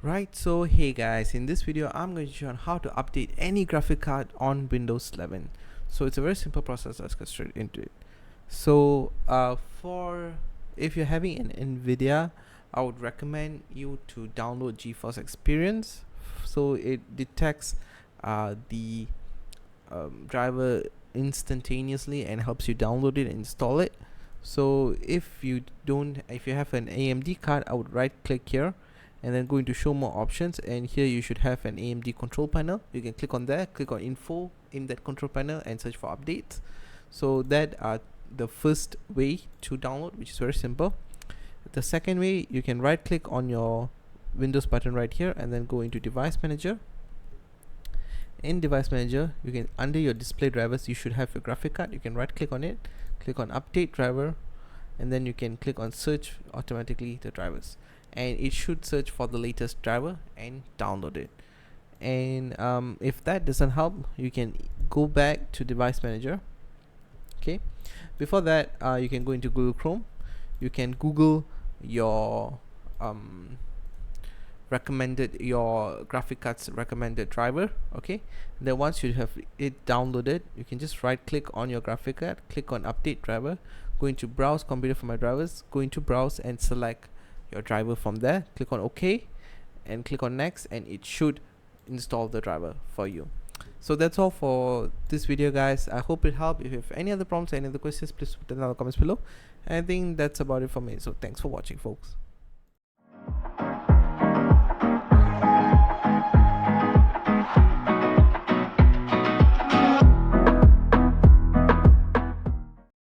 Right, so hey guys, in this video I'm going to show you how to update any graphic card on Windows 11. So it's a very simple process. Let's get straight into it. So for if you're having an NVIDIA, I would recommend you to download GeForce Experience. So it detects the driver instantaneously and helps you download it and install it. So if you have an AMD card, I would right click here and then go into show more options, and here you should have an AMD control panel. You can click on that, click on info in that control panel and search for updates. So that are the first way to download, which is very simple. The second way, you can right click on your Windows button right here and then go into device manager. In device manager, you can, under your display drivers, you should have your graphic card. You can right click on it, click on update driver, and then you can click on search automatically the drivers, and it should search for the latest driver and download it. And if that doesn't help, you can go back to device manager. Okay, before that, you can go into Google Chrome. You can Google your graphic card's recommended driver. Okay, and then once you have it downloaded, you can just right click on your graphic card, click on update driver, go into browse computer for my drivers, go into browse and select your driver from there, click on OK and click on next, and it should install the driver for you. So that's all for this video, guys. I hope it helped. If you have any other problems, any other questions, please put them in the comments below. I think that's about it for me, so thanks for watching, folks.